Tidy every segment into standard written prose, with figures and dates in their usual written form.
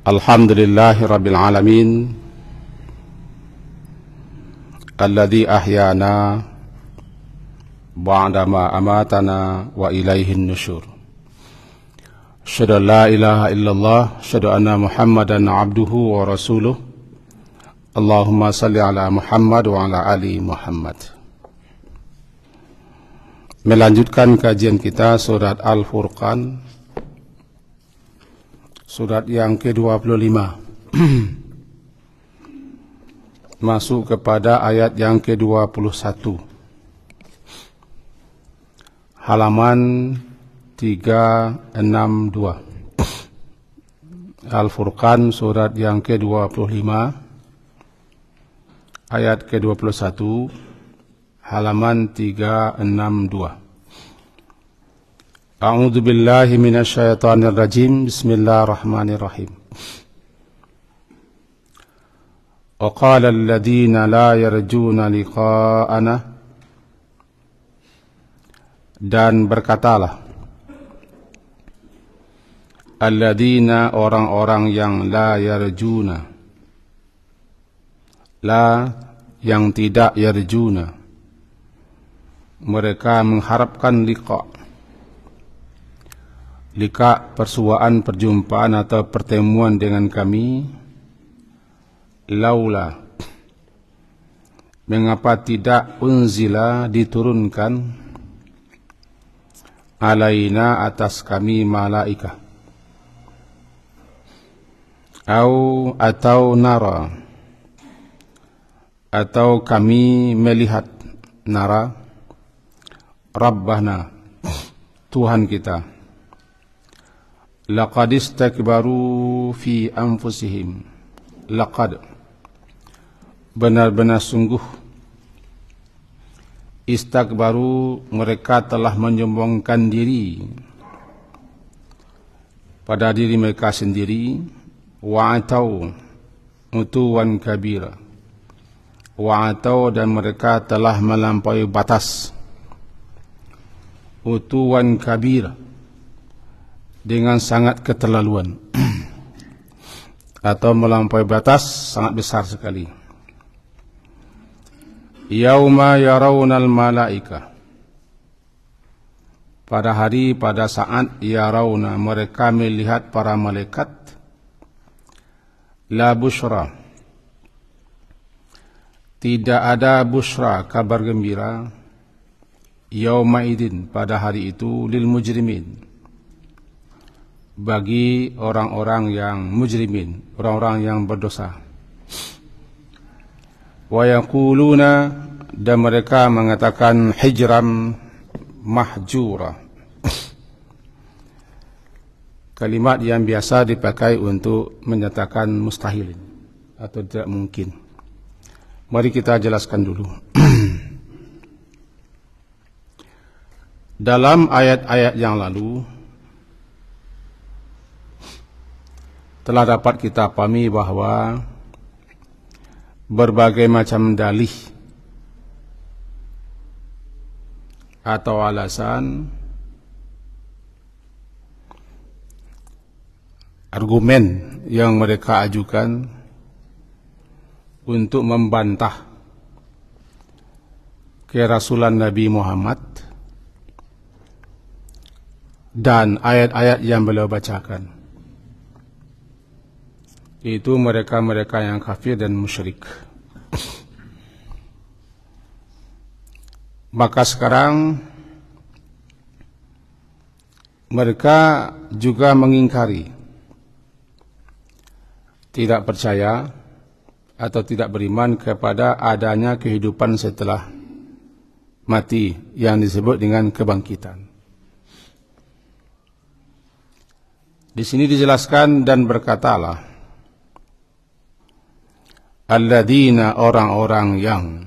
Alhamdulillahi Rabbil Alamin Alladhi ahyana ba'dama amatana wa ilaihin nusyur. Asyhadu an la ilaha illallah, asyhadu anna Muhammadan abduhu wa rasuluh. Allahumma salli ala Muhammad wa ala ali Muhammad. Melanjutkan kajian kita surat Al-Furqan, surat yang ke-25. Masuk kepada ayat yang ke-21. Halaman 362. Al-Furqan surat yang ke-25, ayat ke-21, halaman 362. A'udzu billahi minasyaitonir rajim. Bismillahirrahmanirrahim. Wa qala alladziina laa yarjuuna liqaa'ana, dan berkatalah alladzina, orang-orang yang la yarjuna, la yang tidak yarjuna, mereka mengharapkan liqa'. Liqa' persuaan, perjumpaan atau pertemuan dengan kami. Laula, mengapa tidak unzila, diturunkan, alaina, atas kami, malaikah. Atau nara, atau kami melihat, nara, Rabbana, Tuhan kita. Laqad istakbaru fi anfusihim, laqad, benar-benar sungguh, istakbaru, mereka telah menyombongkan diri pada diri mereka sendiri. Wa'atau, utuwan kabira, wa'atau, dan mereka telah melampaui batas, utuwan kabira, dengan sangat keterlaluan atau melampaui batas sangat besar sekali. Yauma yarawnal malaika, pada hari, pada saat, yarawna, mereka melihat para malaikat. La busyra, tidak ada busyra, kabar gembira, yauma idin, pada hari itu, lil mujrimin, bagi orang-orang yang mujrimin, orang-orang yang berdosa. Wa yaquluna, dan mereka mengatakan hijram mahjura, kalimat yang biasa dipakai untuk menyatakan mustahil atau tidak mungkin. Mari kita jelaskan dulu. Dalam ayat-ayat yang lalu telah dapat kita pahami bahwa berbagai macam dalih atau alasan, argumen yang mereka ajukan untuk membantah kerasulan Nabi Muhammad dan ayat-ayat yang beliau bacakan, itu mereka-mereka yang kafir dan musyrik. Maka sekarang mereka juga mengingkari, tidak percaya atau tidak beriman kepada adanya kehidupan setelah mati yang disebut dengan kebangkitan. Di sini dijelaskan, dan berkatalah alladzina, orang-orang yang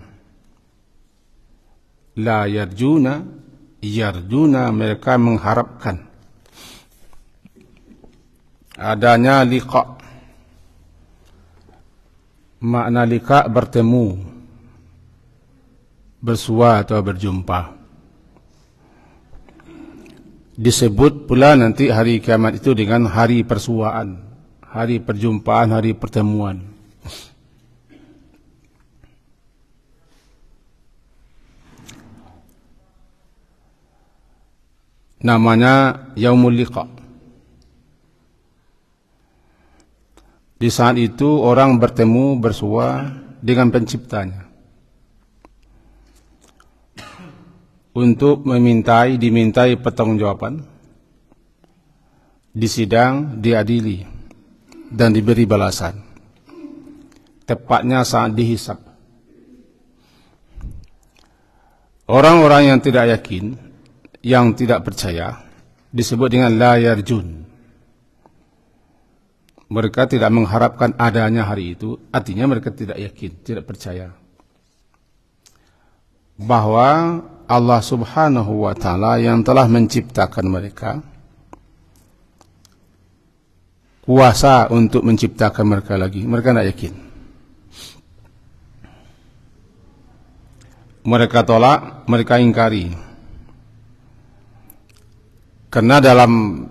la yarjuna, yarjuna, mereka mengharapkan adanya liqa'. Makna liqa' bertemu, bersua atau berjumpa. Disebut pula nanti hari kiamat itu dengan hari persuaan, hari perjumpaan, hari pertemuan. Namanya Yaumul Liqa. Di saat itu orang bertemu, bersua dengan penciptanya untuk dimintai pertanggungjawaban, disidang, diadili, dan diberi balasan. Tepatnya saat dihisab. Orang-orang yang tidak yakin, yang tidak percaya, disebut dengan la yarjun. Mereka tidak mengharapkan adanya hari itu, artinya mereka tidak yakin, tidak percaya bahwa Allah Subhanahu wa Ta'ala yang telah menciptakan mereka kuasa untuk menciptakan mereka lagi. Mereka tidak yakin. Mereka tolak, mereka ingkari. Karena dalam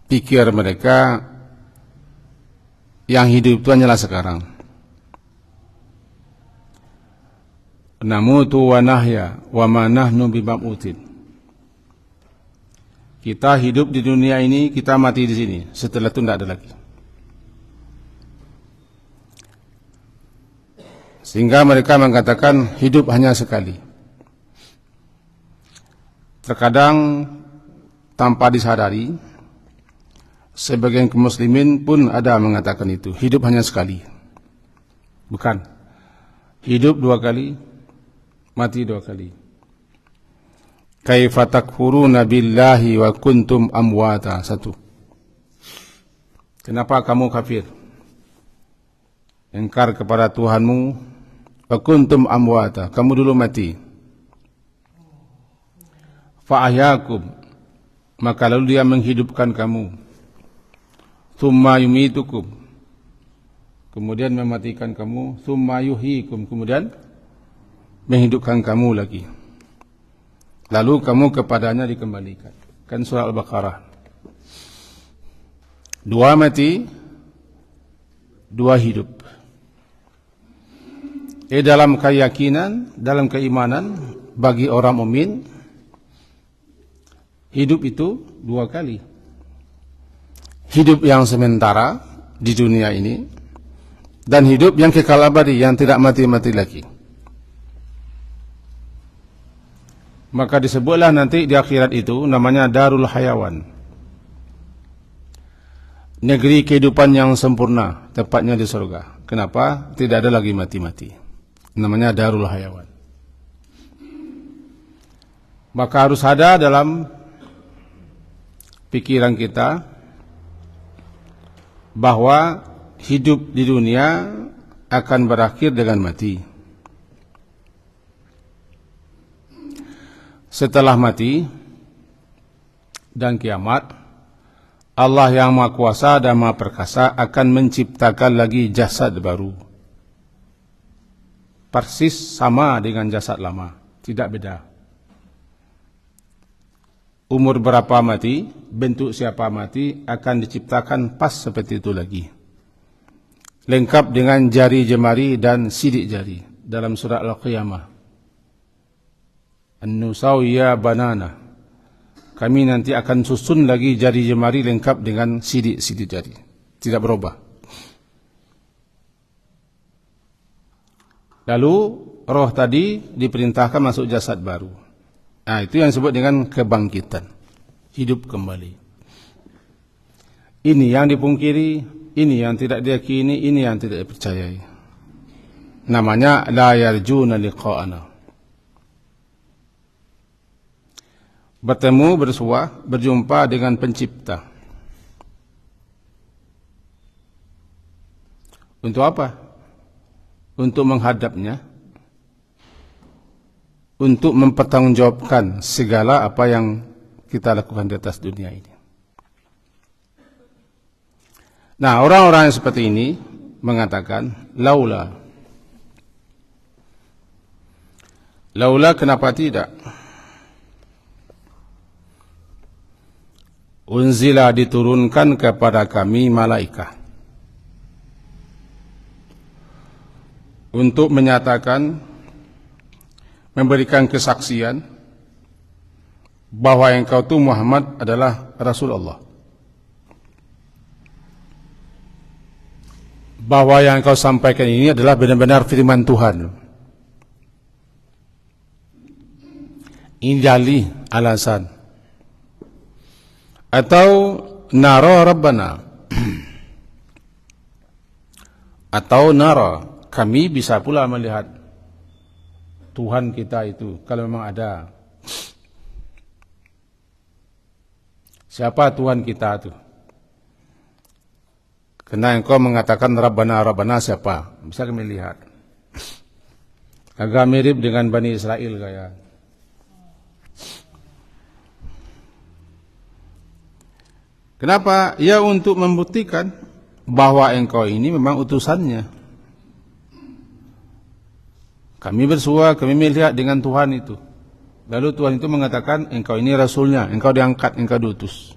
pikir mereka yang hidup itu hanyalah sekarang. Namutu wa nahya wa ma nahnu bimab'utin. Kita hidup di dunia ini, kita mati di sini. Setelah itu tidak ada lagi. Sehingga mereka mengatakan hidup hanya sekali. Terkadang tanpa disadari, sebagian kaum muslimin pun ada mengatakan itu, hidup hanya sekali. Bukan. Hidup 2 kali, mati 2 kali. Kaifa takfuruna billahi wa kuntum amwata. 1. Kenapa kamu kafir? Ingkar kepada Tuhanmu, wa kuntum amwata, kamu dulu mati. Fa ahyakum, maka lalu dia menghidupkan kamu. Tsumma yumitukum, kemudian mematikan kamu. Tsumma yuhyikum, kemudian menghidupkan kamu lagi. Lalu kamu kepadanya dikembalikan. Kan surah Al-Baqarah. 2 mati, 2 hidup. Dalam keyakinan, dalam keimanan bagi orang mukmin, hidup itu 2 kali. Hidup yang sementara di dunia ini, dan hidup yang kekal abadi, yang tidak mati-mati lagi. Maka disebutlah nanti di akhirat itu namanya Darul Hayawan, negeri kehidupan yang sempurna, tepatnya di surga. Kenapa? Tidak ada lagi mati-mati. Namanya Darul Hayawan. Maka harus ada dalam pikiran kita bahwa hidup di dunia akan berakhir dengan mati. Setelah mati dan kiamat, Allah yang Maha Kuasa dan Maha Perkasa akan menciptakan lagi jasad baru. Persis sama dengan jasad lama, tidak beda. Umur berapa mati, bentuk siapa mati, akan diciptakan pas seperti itu lagi. Lengkap dengan jari jemari dan sidik jari. Dalam surah Al-Qiyamah, An-Nusawiya banana, kami nanti akan susun lagi jari jemari lengkap dengan sidik-sidik jari. Tidak berubah. Lalu roh tadi diperintahkan masuk jasad baru. Nah, itu yang disebut dengan kebangkitan, hidup kembali. Ini yang dipungkiri, ini yang tidak diyakini, ini yang tidak dipercayai. Namanya la yarjuna liqa'ana. Bertemu, bersua, berjumpa dengan pencipta. Untuk apa? Untuk menghadapnya, untuk mempertanggungjawabkan segala apa yang kita lakukan di atas dunia ini. Nah, orang-orang yang seperti ini mengatakan laula. Laula, kenapa tidak? Unzila, diturunkan kepada kami malaikah. untuk menyatakan, memberikan kesaksian bahwa engkau itu Muhammad adalah Rasulullah, bahwa yang engkau sampaikan ini adalah benar-benar firman Tuhan. Ini dalih alasan. Atau nara Rabbana, atau nara, kami bisa pula melihat Tuhan kita itu, kalau memang ada. Siapa Tuhan kita itu? Karena engkau mengatakan Rabbana, Rabbana siapa? Bisa kami lihat. Agak mirip dengan Bani Israel kayak. Kenapa? Ya untuk membuktikan bahwa engkau ini memang utusannya. Kami bersua, kami melihat dengan Tuhan itu. Lalu Tuhan itu mengatakan, engkau ini Rasulnya, engkau diangkat, engkau diutus.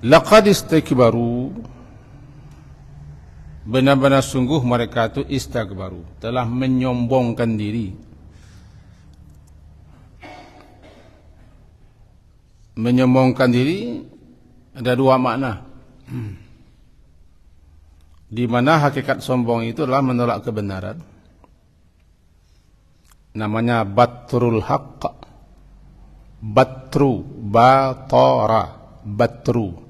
Laqad istakbaru, benar-benar sungguh mereka itu istakbaru, telah menyombongkan diri. Menyombongkan diri ada dua makna. Di mana hakikat sombong itu adalah menolak kebenaran. Namanya batrul haqq. Batru, batara, batru.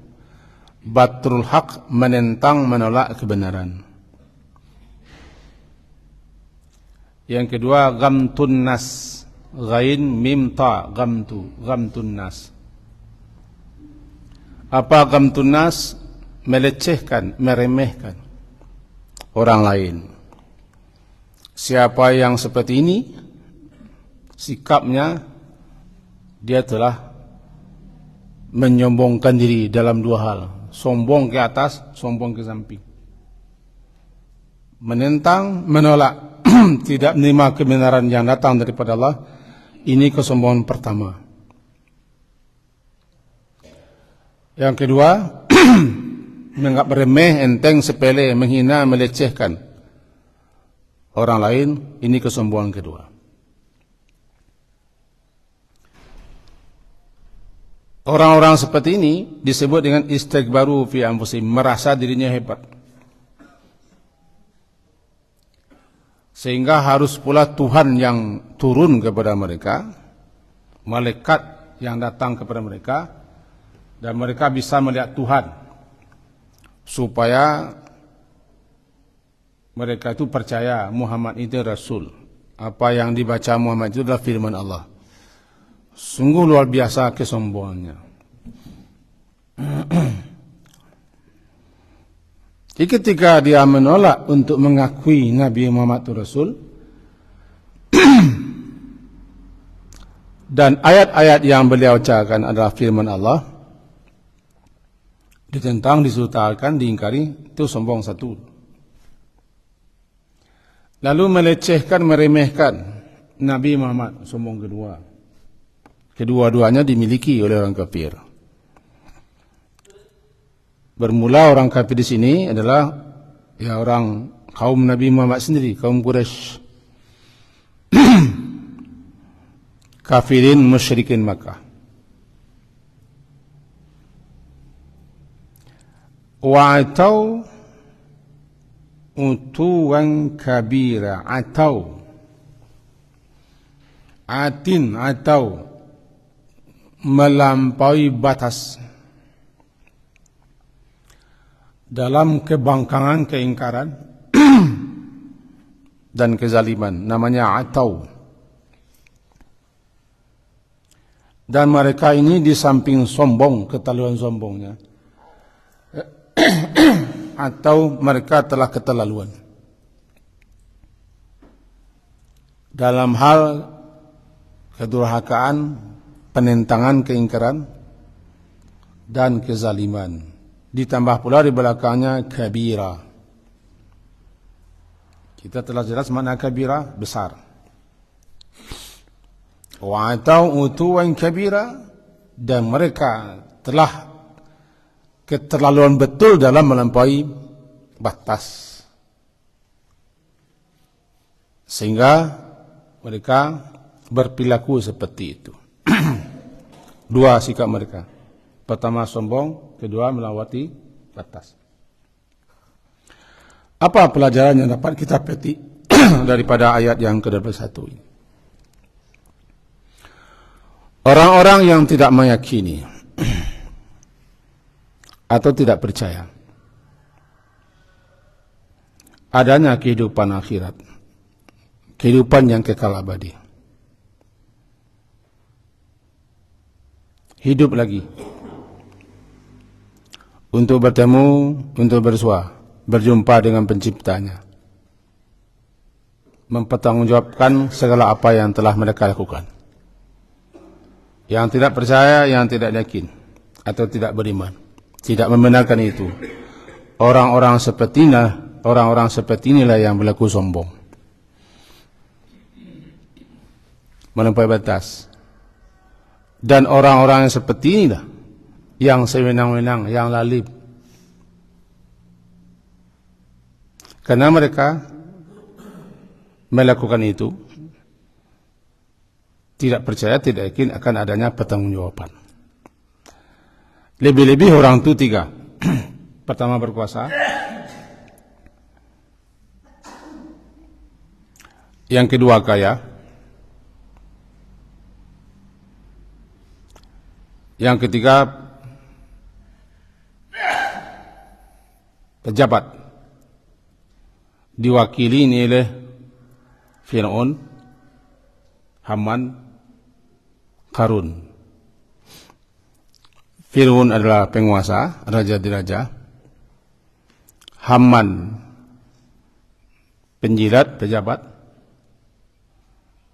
Batrul haqq, menentang, menolak kebenaran. Yang kedua, ghamtun nas. Ghain mim ta, ghamtu, ghamtun nas. Apa ghamtun nas? Melecehkan, meremehkan orang lain. Siapa yang seperti ini, sikapnya dia telah menyombongkan diri dalam dua hal. Sombong ke atas, sombong ke samping. Menentang, menolak, tidak menerima kebenaran yang datang daripada Allah. Ini kesombongan pertama. Yang kedua, menganggap remeh, enteng, sepele, menghina, melecehkan orang lain. Ini kesombongan kedua. Orang-orang seperti ini disebut dengan istikbaru fi anfusihim, merasa dirinya hebat. Sehingga harus pula Tuhan yang turun kepada mereka, malaikat yang datang kepada mereka, dan mereka bisa melihat Tuhan, supaya mereka itu percaya Muhammad itu Rasul. Apa yang dibaca Muhammad itu adalah firman Allah. Sungguh luar biasa kesombongannya. Jadi ketika dia menolak untuk mengakui Nabi Muhammad itu Rasul, dan ayat-ayat yang beliau ucapkan adalah firman Allah, ditentang, disultalkan, diingkari, itu sombong satu. Lalu melecehkan, meremehkan Nabi Muhammad, sombong kedua. Kedua-duanya dimiliki oleh orang kafir. Bermula orang kafir di sini adalah ya orang kaum Nabi Muhammad sendiri, kaum Quraisy. Kafirin musyrikin Makkah. Wa'atau utuwan kabira. Atau atin, atau melampaui batas dalam kebangkangan, keingkaran dan kezaliman. Namanya atau. Dan mereka ini di samping sombong, keterlaluan sombongnya, atau mereka telah keterlaluan dalam hal kedurhakaan, penentangan, keingkaran dan kezaliman. Ditambah pula di belakangnya kabira. Kita telah jelas makna kabira, besar. Wa atau utuwan kabira, dan mereka telah keterlaluan betul dalam melampaui batas. Sehingga mereka berperilaku seperti itu. Dua sikap mereka. Pertama sombong, kedua melewati batas. Apa pelajaran yang dapat kita petik daripada ayat yang ke-21 ini? Orang-orang yang tidak meyakini atau tidak percaya adanya kehidupan akhirat, kehidupan yang kekal abadi, hidup lagi untuk bertemu, untuk bersua, berjumpa dengan penciptanya, mempertanggungjawabkan segala apa yang telah mereka lakukan. Yang tidak percaya, yang tidak yakin atau tidak beriman, tidak membenarkan itu, orang-orang seperti inilah yang berlaku sombong, melampaui batas. Dan orang-orang yang seperti inilah yang sewenang-wenang, yang lalim, karena mereka melakukan itu tidak percaya, tidak yakin akan adanya pertanggungjawaban. Lebih-lebih orang itu tiga. Pertama berkuasa, yang kedua kaya, yang ketiga pejabat, diwakili ini oleh Fir'aun, Haman, Qarun. Fir'aun adalah penguasa, raja di raja. Haman penjilat, pejabat,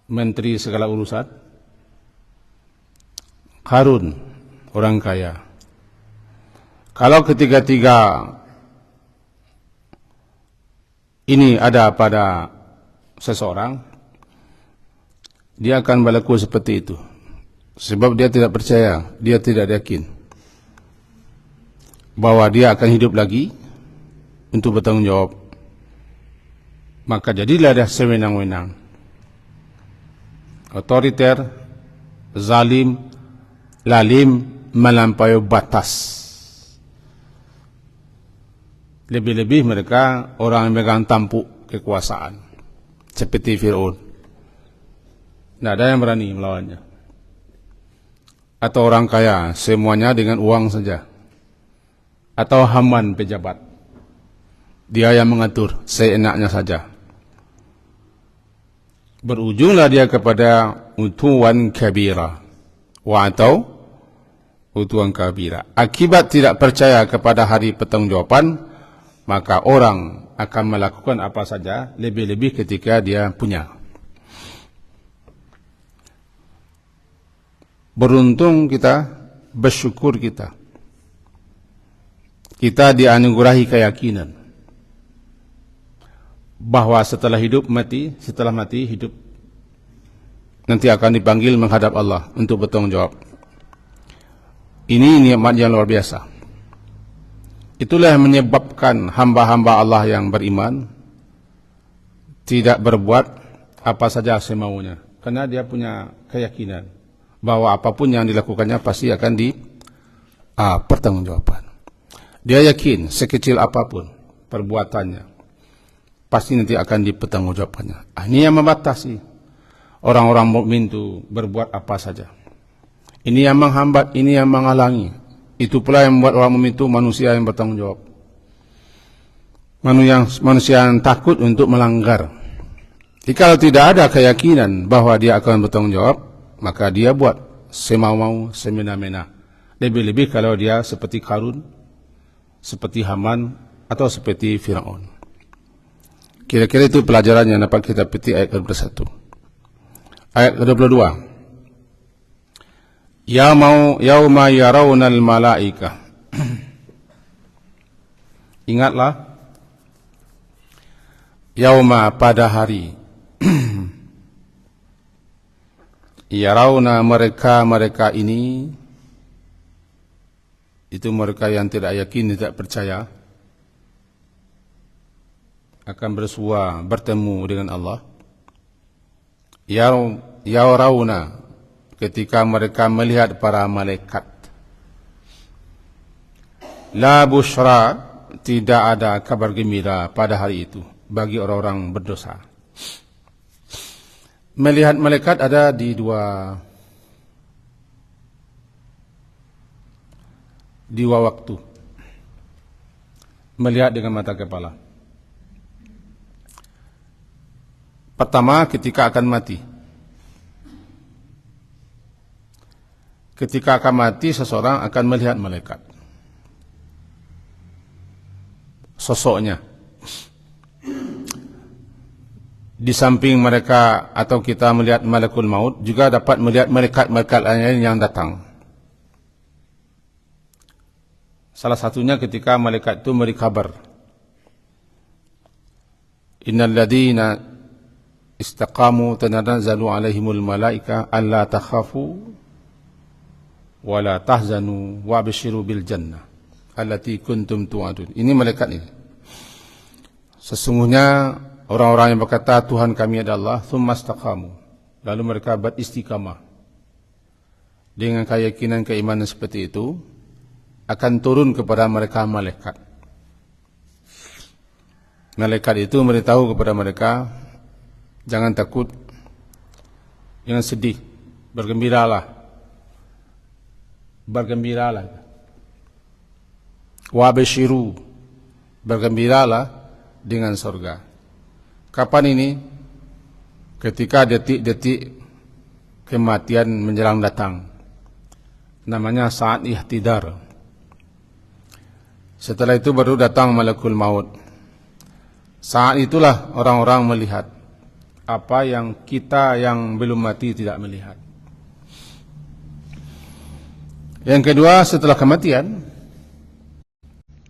menteri segala urusan. Qarun orang kaya. Kalau ketiga-tiga ini ada pada seseorang, dia akan berlaku seperti itu. Sebab dia tidak percaya, dia tidak yakin bahwa dia akan hidup lagi untuk bertanggung jawab. Maka jadilah dia sewenang-wenang, otoriter, zalim, lalim, melampaui batas. Lebih-lebih mereka orang yang memegang tampuk kekuasaan seperti Fir'aun. Tidak ada yang berani melawannya. Atau orang kaya, semuanya dengan uang saja. Atau Haman pejabat, dia yang mengatur seenaknya saja. Berujunglah dia kepada utuwan kabira, atau utuwan kabira. Akibat tidak percaya kepada hari pertanggungjawaban, maka orang akan melakukan apa saja, lebih-lebih ketika dia punya. Beruntung kita, bersyukur kita. Kita dianugerahi keyakinan bahwa setelah hidup mati, setelah mati hidup, nanti akan dipanggil menghadap Allah untuk bertanggung jawab. Ini nikmat yang luar biasa. Itulah yang menyebabkan hamba-hamba Allah yang beriman tidak berbuat apa saja semaunya, karena dia punya keyakinan bahwa apapun yang dilakukannya pasti akan pertanggungjawaban. Dia yakin sekecil apapun perbuatannya pasti nanti akan dipertanggungjawabannya. Ini yang membatasi orang-orang mukmin itu berbuat apa saja. Ini yang menghambat, ini yang menghalangi. Itu pula yang membuat orang mukmin itu manusia yang bertanggung jawab. Manusia yang takut untuk melanggar. Jadi kalau tidak ada keyakinan bahwa dia akan bertanggung jawab, maka dia buat semau-mau, semena-mena. Lebih-lebih kalau dia seperti Qarun, seperti Haman, atau seperti Fir'aun. Kira-kira itu pelajaran yang dapat kita petik ayat ke-21. Ayat ke-22. Yauma yarawnal malaika. Ingatlah, yauma pada hari. Yarawna mereka ini, itu mereka yang tidak yakin, tidak percaya. akan bersua bertemu dengan Allah. Yarawna, ketika mereka melihat para malaikat. La bushra, tidak ada kabar gembira pada hari itu bagi orang-orang berdosa. Melihat malaikat ada di dua waktu. Melihat dengan mata kepala. Pertama, ketika akan mati. Ketika akan mati, seseorang akan melihat malaikat. Sosoknya. Di samping mereka atau kita melihat malakul maut, juga dapat melihat malaikat-malaikat lain yang datang. Salah satunya ketika malaikat itu memberi kabar. Innal ladina istaqamu tanazzalu alaihimul malaika alla takhafu wa la tahzanu wa abshiru bil jannah allati kuntum tu'adun. Ini malaikat ini. Sesungguhnya orang-orang yang berkata Tuhan kami adalah thumma istaqamu, lalu mereka beristiqamah dengan keyakinan keimanan seperti itu, akan turun kepada mereka malaikat. Malaikat itu memberitahu kepada mereka, jangan takut, jangan sedih, bergembiralah. Bergembiralah. Wa basyiru, bergembiralah dengan surga. Kapan ini? Ketika detik-detik kematian menjelang datang. Namanya saat ihtidar. Setelah itu baru datang malakul maut. Saat itulah orang-orang melihat apa yang kita yang belum mati tidak melihat. Yang kedua, setelah kematian,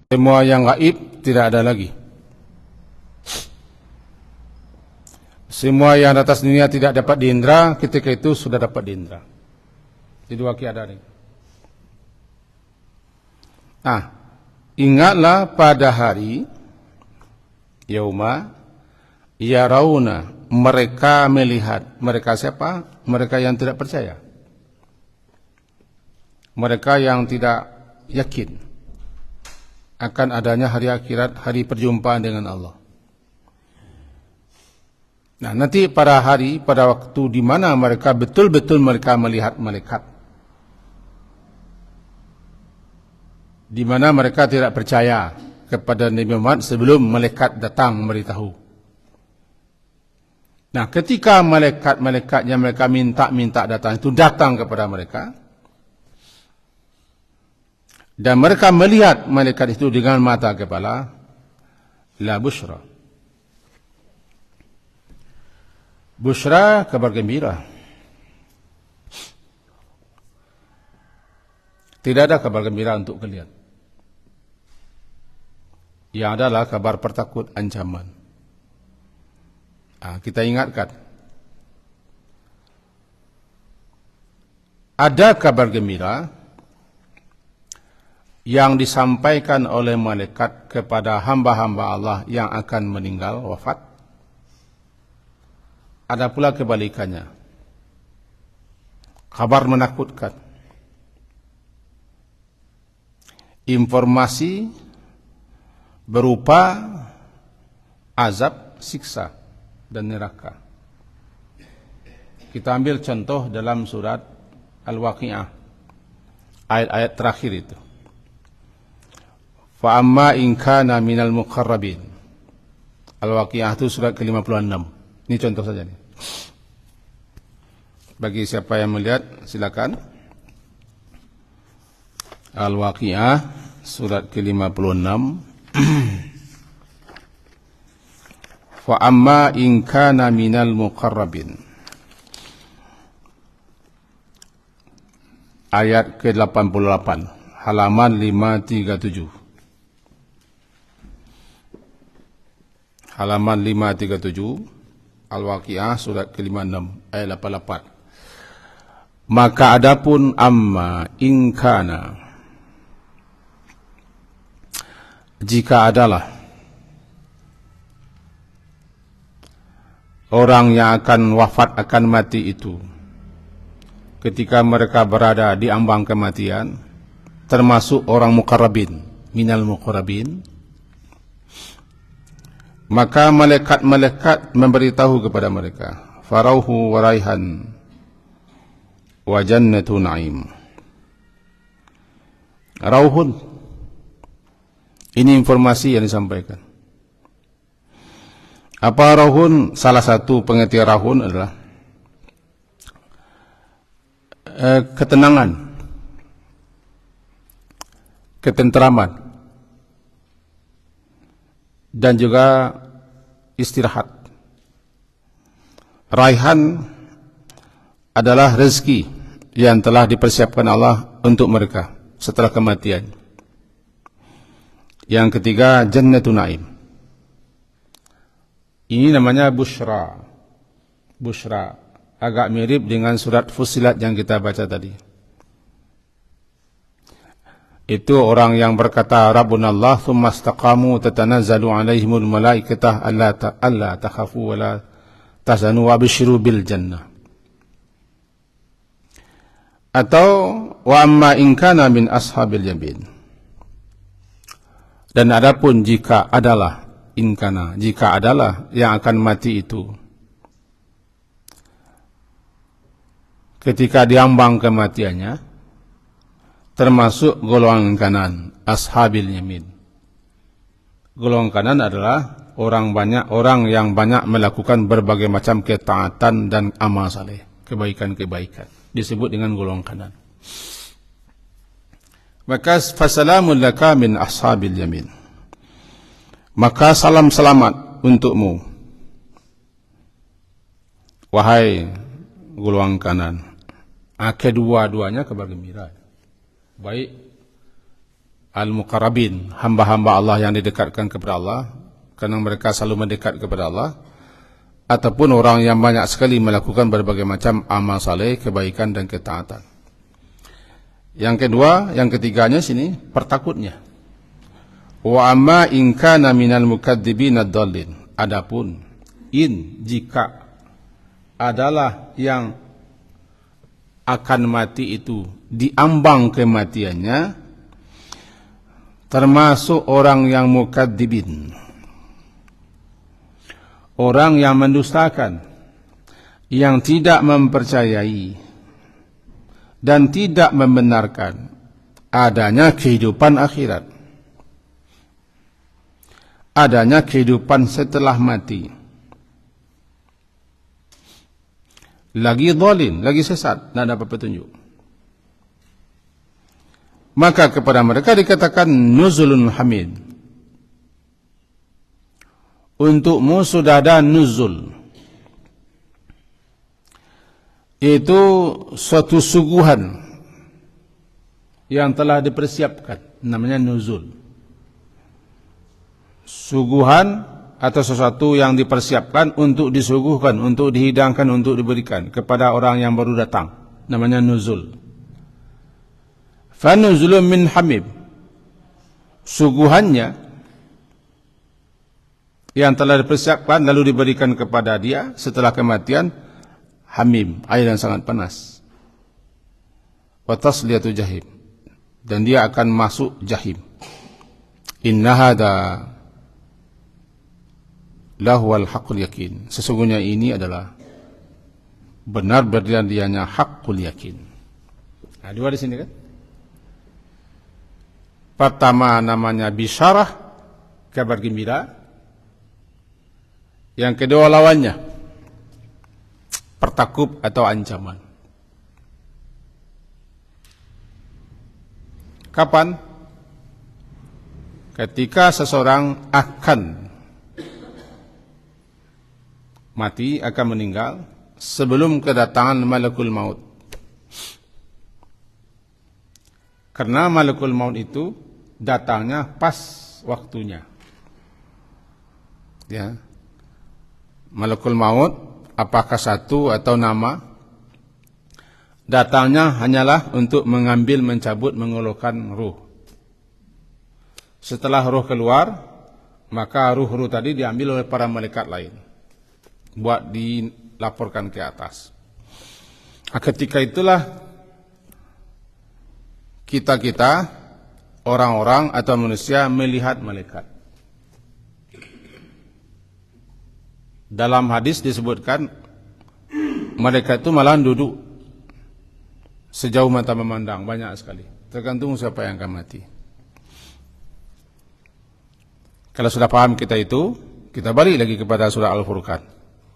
semua yang gaib tidak ada lagi. Semua yang di atas dunia tidak dapat diindra, ketika itu sudah dapat diindra. Di dua keadaan ini. Nah, ingatlah pada hari yauma yarawna, mereka melihat. Mereka siapa? Mereka yang tidak percaya. Mereka yang tidak yakin akan adanya hari akhirat, hari perjumpaan dengan Allah. Nah, nanti pada waktu di mana mereka betul-betul mereka melihat malaikat, di mana mereka tidak percaya kepada Nabi Muhammad sebelum malaikat datang memberitahu. Nah, ketika malaikat-malaikat yang mereka minta datang itu datang kepada mereka, dan mereka melihat malaikat itu dengan mata kepala, la bushra. Bushra, kabar gembira. Tidak ada kabar gembira untuk kalian. Yang adalah kabar pertakut, ancaman. Kita ingatkan. Ada kabar gembira yang disampaikan oleh malaikat kepada hamba-hamba Allah yang akan meninggal, wafat. Ada pula kebalikannya. Kabar menakutkan. Informasi berupa azab, siksa, dan neraka. Kita ambil contoh dalam surat Al-Waqi'ah. Ayat-ayat terakhir itu. Fa amma in kana minal muqarrabin. Al-Waqi'ah itu surat ke-56. Ini contoh saja nih. Bagi siapa yang melihat, silakan. Al-Waqi'ah surat ke-56. Fa amma in kana minal muqarrabin. Ayat ke-88, halaman 537. Halaman 537. Al-Waqi'ah surat ke-56 ayat 88. Maka adapun amma inkana, jika adalah orang yang akan wafat, akan mati itu, ketika mereka berada di ambang kematian, termasuk orang muqarrabin, minal muqarrabin, maka malaikat-malaikat memberitahu kepada mereka, farauhu wa raihan wa jannatu na'im. Rauhun, ini informasi yang disampaikan. Apa rauhun? Salah satu pengertian rauhun adalah ketenangan, ketentraman, dan juga istirahat. Raihan adalah rezeki yang telah dipersiapkan Allah untuk mereka setelah kematian. Yang ketiga, jannatun na'im. Ini namanya bushra. Bushra agak mirip dengan surat Fussilat yang kita baca tadi. Itu orang yang berkata Rabbunallah thumma istaqamu tatanazzalu alaihimul malaikatah alla takhafu wa la tahzanu wa abshiru bil jannah. Atau wa amma in kana min ashabil yamin. Dan adapun jika adalah jika adalah yang akan mati itu ketika diambang kematiannya, termasuk golongan kanan, ashabil yamin. Golongan kanan adalah orang yang banyak melakukan berbagai macam ketaatan dan amal saleh, kebaikan-kebaikan, disebut dengan golongan kanan. Maka fasalamun laka min ashabil yamin. Maka salam selamat untukmu, wahai golongan kanan. Kedua-duanya kabar gembira. Baik al-muqarrabin, hamba-hamba Allah yang didekatkan kepada Allah, karena mereka selalu mendekat kepada Allah, ataupun orang yang banyak sekali melakukan berbagai macam amal saleh, kebaikan dan ketaatan. Yang kedua, yang ketiganya sini pertakutnya. Wa amma in kana minal mukadzibin ad-dallin. Adapun jika adalah yang akan mati itu diambang kematiannya, termasuk orang yang mukadzibin, orang yang mendustakan, yang tidak mempercayai dan tidak membenarkan adanya kehidupan akhirat, adanya kehidupan setelah mati, lagi dhalin, lagi sesat, tidak dapat petunjuk, maka kepada mereka dikatakan nuzulun hamid. Untukmu sudah ada nuzul, yaitu suatu suguhan yang telah dipersiapkan, namanya nuzul. Suguhan atau sesuatu yang dipersiapkan untuk disuguhkan, untuk dihidangkan, untuk diberikan kepada orang yang baru datang, namanya nuzul. Fanuzulun min hamim. Suguhannya yang telah dipersiapkan lalu diberikan kepada dia setelah kematian, hamim, air yang sangat panas. Wa tasliyatu jahim, dan dia akan masuk jahim. Inna hada lahuwal haqqul yakin. Sesungguhnya ini adalah benar berdirinya haqqul yakin. Nah, dua di sini kan. Pertama namanya bisyarah, kabar gembira. Yang kedua lawannya pertakub atau ancaman. Kapan? Ketika seseorang akan mati, akan meninggal sebelum kedatangan malakul maut. Karena malakul maut itu datangnya pas waktunya. Ya. Malakul maut apakah satu atau nama, datangnya hanyalah untuk mengambil, mencabut, mengeluarkan ruh. Setelah ruh keluar, maka ruh-ruh tadi diambil oleh para malaikat lain. buat dilaporkan ke atas. Ketika itulah kita orang-orang atau manusia melihat malaikat. Dalam hadis disebutkan malaikat itu malah duduk sejauh mata memandang, banyak sekali. Tergantung siapa yang akan mati. Kalau sudah paham kita itu, kita balik lagi kepada surah Al-Furqan.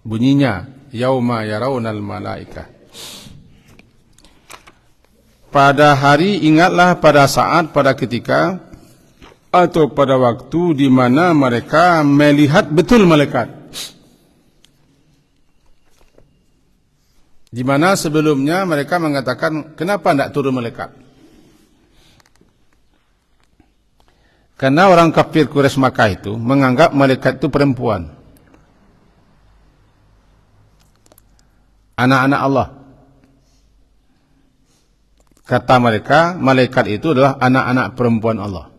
Bunyinya, yauma yarawnal malaikah. Pada hari, ingatlah pada saat, pada ketika, atau pada waktu di mana mereka melihat betul malaikat. Di mana sebelumnya mereka mengatakan, kenapa tidak turun malaikat? Karena orang kafir Quraisy Makkah itu menganggap malaikat itu perempuan, anak-anak Allah. Kata mereka, malaikat itu adalah anak-anak perempuan Allah.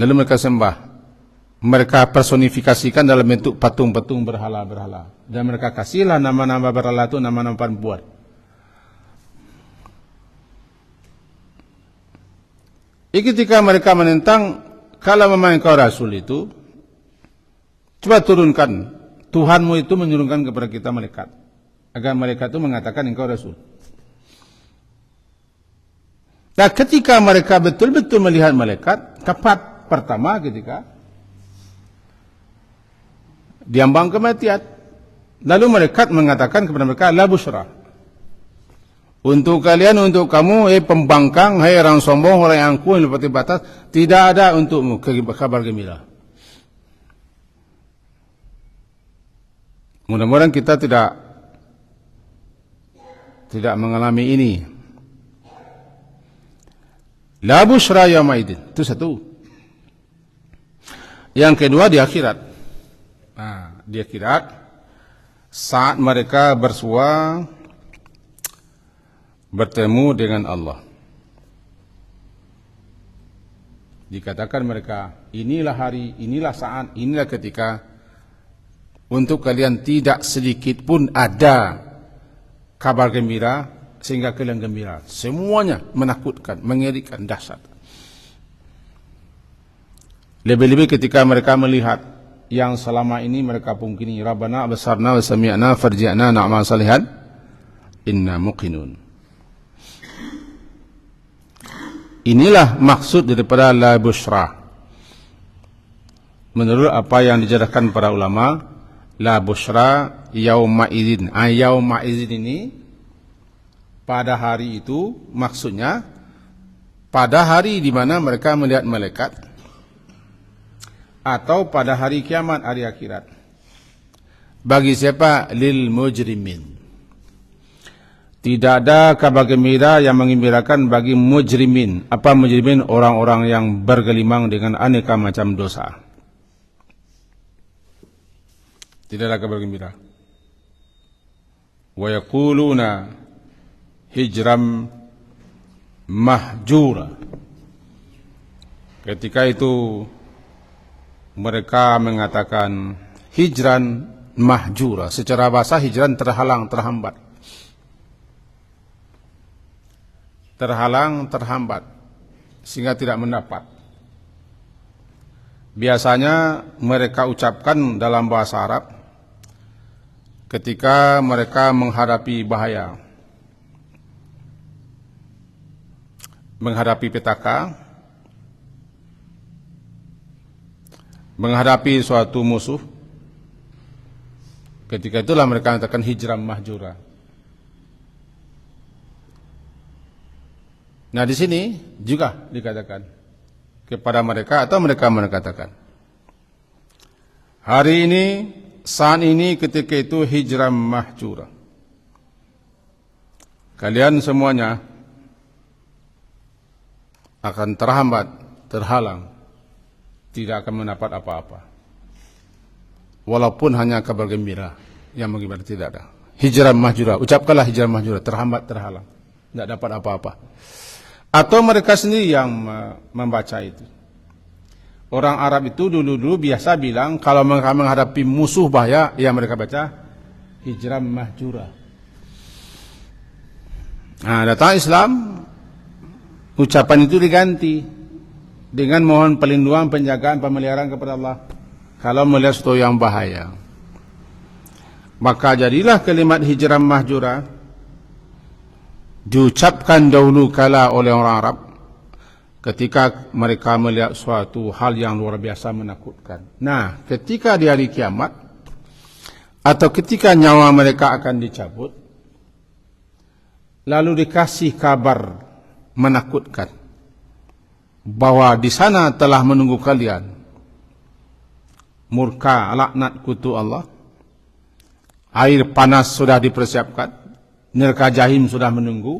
Lalu mereka sembah, mereka personifikasikan dalam bentuk patung-patung berhala-berhala. Dan mereka kasihlah nama-nama berhala itu nama-nama perempuan. Ketika mereka menentang, kalau memang engkau Rasul itu, coba turunkan, Tuhanmu itu menurunkan kepada kita malaikat, agar malaikat itu mengatakan engkau Rasul. Nah, ketika mereka betul-betul melihat malaikat, tepat pertama ketika diambang kematian, lalu malaikat mengatakan kepada mereka, la busyra, untuk kalian, untuk kamu, pembangkang, hai orang sombong, orang yang angkuh, yang lewati batas, tidak ada untukmu kabar gembira. Mudah-mudahan kita tidak mengalami ini. La busyra yaumaidin, itu satu. Yang kedua di akhirat. Nah, di akhirat saat mereka bersua bertemu dengan Allah, dikatakan mereka, inilah hari, inilah saat, inilah ketika untuk kalian tidak sedikit pun ada kabar gembira sehingga kalian gembira. Semuanya menakutkan, mengerikan, dahsyat. Lebih-lebih ketika mereka melihat yang selama ini mereka pungkiri, Rabbana absarna wa sami'na farji'na na'mal salihan inna muqinun. Inilah maksud daripada la busyra. Menurut apa yang dijelaskan para ulama, la busyra yauma idzin. Yauma idzin ini pada hari itu maksudnya pada hari di mana mereka melihat malaikat, atau pada hari kiamat, hari akhirat. Bagi siapa? Lil mujrimin. Tidak ada kabar gembira yang menggembirakan bagi mujrimin. Apa mujrimin? Orang-orang yang bergelimang dengan aneka macam dosa. Tidak ada kabar gembira. Wa yaquluna hijram mahjura. Ketika itu mereka mengatakan hijran mahjura. Secara bahasa hijran terhalang, terhambat. Terhalang, terhambat, sehingga tidak mendapat. Biasanya mereka ucapkan dalam bahasa Arab ketika mereka menghadapi bahaya, menghadapi petaka, menghadapi suatu musuh. Ketika itulah mereka katakan hijram mahjura. Nah, di sini juga dikatakan kepada mereka, atau mereka mengatakan, hari ini, saat ini, ketika itu hijram mahjura. Kalian semuanya akan terhambat, terhalang, tidak akan mendapat apa-apa. Walaupun hanya kabar gembira yang menggembira, tidak ada. Hijram mahjura, ucapkanlah hijram mahjura, terhambat, terhalang, tidak dapat apa-apa. Atau mereka sendiri yang membaca itu. Orang Arab itu dulu biasa bilang kalau mereka menghadapi musuh bahaya, yang mereka baca hijrah mahjurah. Nah, datang Islam, ucapan itu diganti dengan mohon perlindungan, penjagaan, pemeliharaan kepada Allah kalau melihat sesuatu yang bahaya. Maka jadilah kalimat hijrah mahjurah diucapkan dahulu kala oleh orang Arab ketika mereka melihat suatu hal yang luar biasa menakutkan. Nah, ketika di hari kiamat atau ketika nyawa mereka akan dicabut, lalu dikasih kabar menakutkan bahwa di sana telah menunggu kalian murka, laknat, kutu Allah, air panas sudah dipersiapkan, neraka jahim sudah menunggu.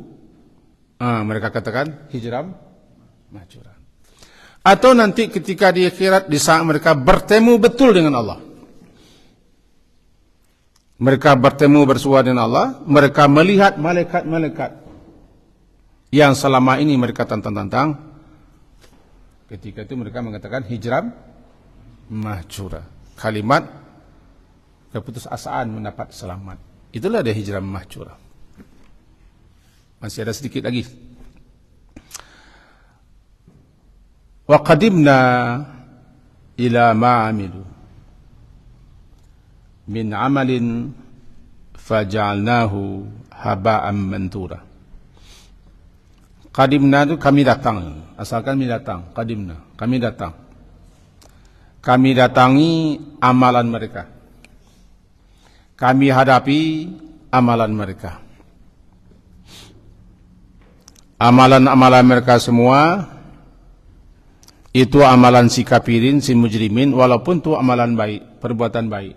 Mereka katakan hijrah mahjurah. Atau nanti ketika di akhirat, di saat mereka bertemu betul dengan Allah, mereka bertemu bersua dengan Allah, mereka melihat malaikat-malaikat yang selama ini mereka tantang-tantang, ketika itu mereka mengatakan hijrah mahjurah, kalimat keputusasaan mendapat selamat. Itulah dia hijrah mahjurah. Masih ada sedikit lagi. Wa qadimna ila ma amilu min amalin faja'alnahu haba'an manthura. Qadimna itu kami datang, asalkan kami datang, qadimna, kami datang. Kami datangi amalan mereka. Kami hadapi amalan mereka. Amalan-amalan mereka semua itu amalan si kafirin, si mujrimin, walaupun itu amalan baik, perbuatan baik.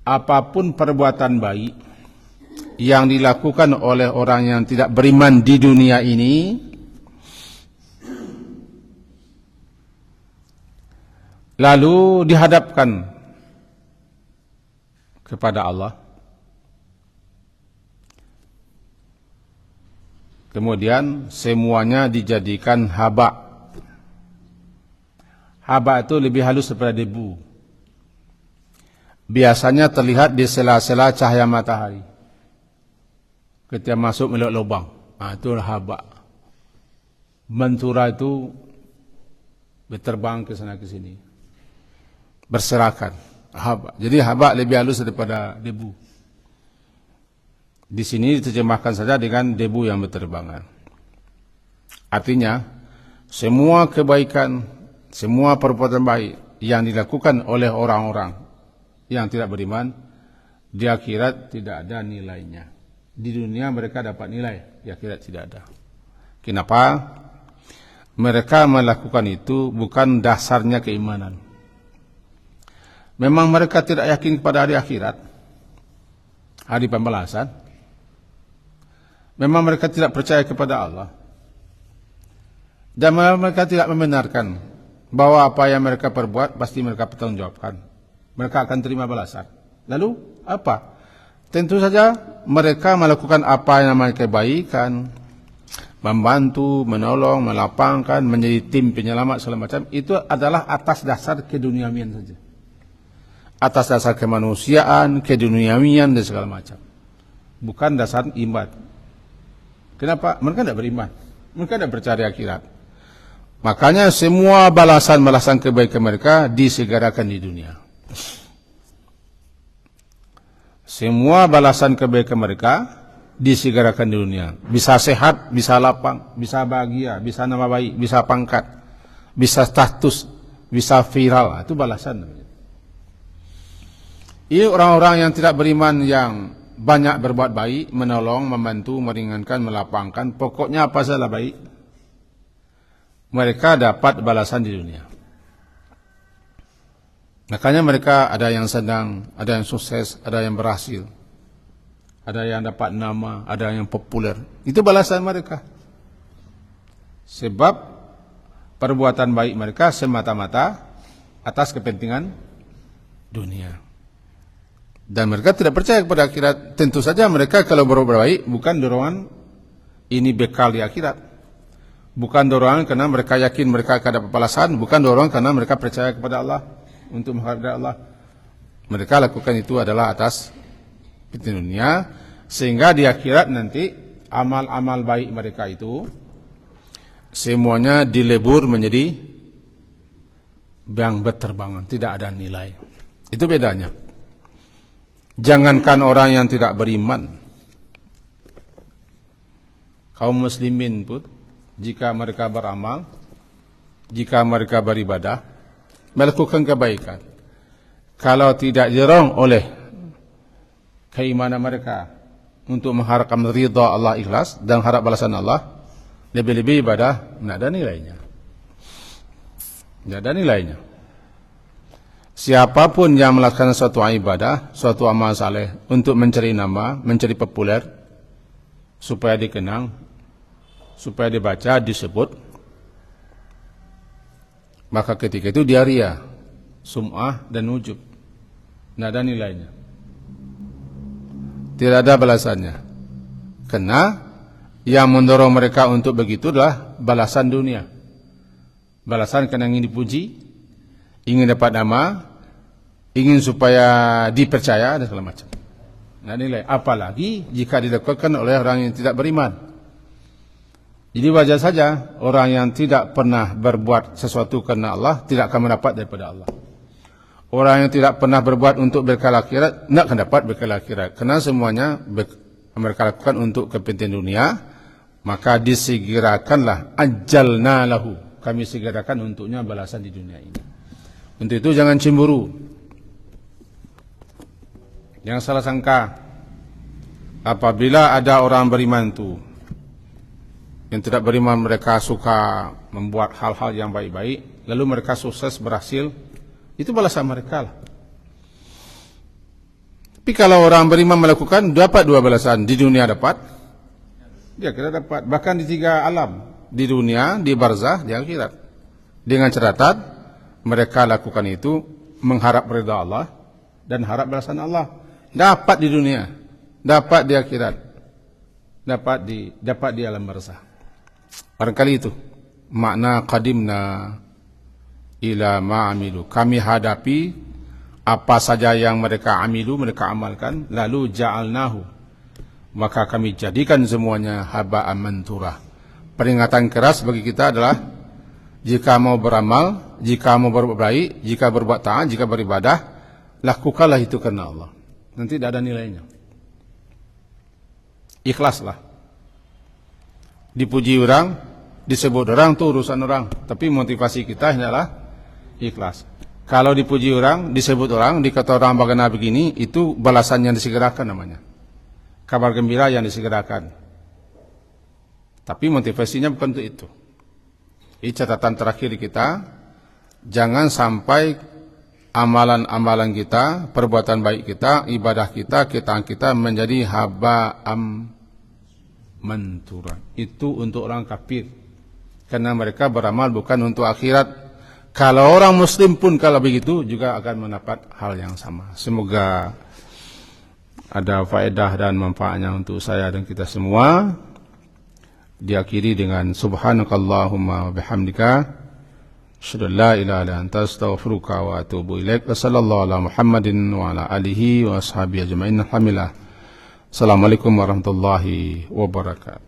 Apapun perbuatan baik yang dilakukan oleh orang yang tidak beriman di dunia ini, lalu dihadapkan kepada Allah, kemudian semuanya dijadikan haba. Haba itu lebih halus daripada debu. Biasanya terlihat di sela-sela cahaya matahari ketika masuk melalui lubang. Itu haba. Manthura itu berterbang ke sana ke sini, berserakan. Haba. Jadi haba lebih halus daripada debu. Di sini diterjemahkan saja dengan debu yang berterbangan. Artinya semua kebaikan, semua perbuatan baik yang dilakukan oleh orang-orang yang tidak beriman, di akhirat tidak ada nilainya. Di dunia mereka dapat nilai, di akhirat tidak ada. Kenapa? Mereka melakukan itu bukan dasarnya keimanan. Memang mereka tidak yakin kepada hari akhirat, hari pembalasan. Memang mereka tidak percaya kepada Allah. Dan mereka tidak membenarkan bahwa apa yang mereka perbuat pasti mereka bertanggungjawabkan. Mereka akan terima balasan. Lalu apa? Tentu saja mereka melakukan apa yang namanya kebaikan, membantu, menolong, melapangkan, menjadi tim penyelamat segala macam. Itu adalah atas dasar keduniawian saja. Atas dasar kemanusiaan, keduniawian dan segala macam. Bukan dasar iman. Kenapa? Mereka tidak beriman. Mereka tidak percaya akhirat. Makanya semua balasan-balasan kebaikan mereka disegerakan di dunia. Semua balasan kebaikan mereka disegerakan di dunia. Bisa sehat, bisa lapang, bisa bahagia, bisa nama baik, bisa pangkat, bisa status, bisa viral. Itu balasan. Ini orang-orang yang tidak beriman yang banyak berbuat baik, menolong, membantu, meringankan, melapangkan. Pokoknya apa saja baik. Mereka dapat balasan di dunia. Makanya mereka ada yang senang, ada yang sukses, ada yang berhasil, ada yang dapat nama, ada yang populer. Itu balasan mereka. Sebab perbuatan baik mereka semata-mata atas kepentingan dunia. Dan mereka tidak percaya kepada akhirat. Tentu saja mereka kalau berbuat baik bukan dorongan ini bekal di akhirat. Bukan dorongan karena mereka yakin mereka akan dapat balasan, bukan dorongan karena mereka percaya kepada Allah untuk menghadap Allah. Mereka lakukan itu adalah atas pintu dunia, sehingga di akhirat nanti amal-amal baik mereka itu semuanya dilebur menjadi yang berterbangan, tidak ada nilai. Itu bedanya. Jangankan orang yang tidak beriman, kaum muslimin pun jika mereka beramal, jika mereka beribadah, melakukan kebaikan, kalau tidak dirong oleh keimanan mereka untuk mengharapkan ridha Allah ikhlas dan harap balasan Allah, lebih-lebih ibadah tidak ada nilainya. Tidak ada nilainya. Siapapun yang melakukan suatu ibadah, suatu amal saleh untuk mencari nama, mencari populer, supaya dikenang, supaya dibaca, disebut, maka ketika itu dia ria, sum'ah dan ujub. Tidak ada nilainya, tidak ada balasannya. Karena yang mendorong mereka untuk begitu adalah balasan dunia. Balasan karena ingin dipuji, ingin dapat nama, ingin supaya dipercaya dan segala macam. Nah, nilai. Apalagi jika dilakukan oleh orang yang tidak beriman. Jadi wajar saja orang yang tidak pernah berbuat sesuatu karena Allah tidak akan mendapat daripada Allah. Orang yang tidak pernah berbuat untuk berkah akhirat tidak akan dapat berkah akhirat. Karena semuanya mereka lakukan untuk kepentingan dunia, maka disegerakanlah ajalna lahu. Kami segerakan untuknya balasan di dunia ini. Untuk itu jangan cemburu. Jangan salah sangka. Apabila ada orang beriman itu, yang tidak beriman mereka suka membuat hal-hal yang baik-baik, lalu mereka sukses berhasil, itu balasan mereka lah. Tapi kalau orang beriman melakukan, dapat dua balasan. Di dunia dapat, dia kira dapat. Bahkan di tiga alam, di dunia, di barzah, di akhirat. Dengan catatan mereka lakukan itu mengharap ridha Allah dan harap balasan Allah. Dapat di dunia, dapat di akhirat, dapat di alam barzah. Barangkali itu makna qadimna ila ma'amilu. Kami hadapi apa saja yang mereka amilu, mereka amalkan, lalu ja'alnahu, maka kami jadikan semuanya haba'an manthura. Peringatan keras bagi kita adalah jika mau beramal, jika mau berbuat baik, jika berbuat taat, jika beribadah, lakukanlah itu karena Allah. Nanti tidak ada nilainya. Ikhlaslah. Dipuji orang, disebut orang, itu urusan orang. Tapi motivasi kita adalah ikhlas. Kalau dipuji orang, disebut orang, dikata orang bagaimana begini, itu balasan yang disegerakan namanya. Kabar gembira yang disegerakan. Tapi motivasinya bukan untuk itu. Ini catatan terakhir kita, jangan sampai amalan-amalan kita, perbuatan baik kita, ibadah kita, kita menjadi haba'am mantura. Itu untuk orang kafir, karena mereka beramal bukan untuk akhirat. Kalau orang muslim pun kalau begitu juga akan mendapat hal yang sama. Semoga ada faedah dan manfaatnya untuk saya dan kita semua. Diakhiri dengan subhanakallahumma wa bihamdika asyhadu an la ilaha illa anta astaghfiruka wa atubu ilaik. Wassallallahu ala Muhammadin wa ala alihi wa ashabihi ajma'in. Alhamdulillah. Assalamualaikum warahmatullahi wabarakatuh.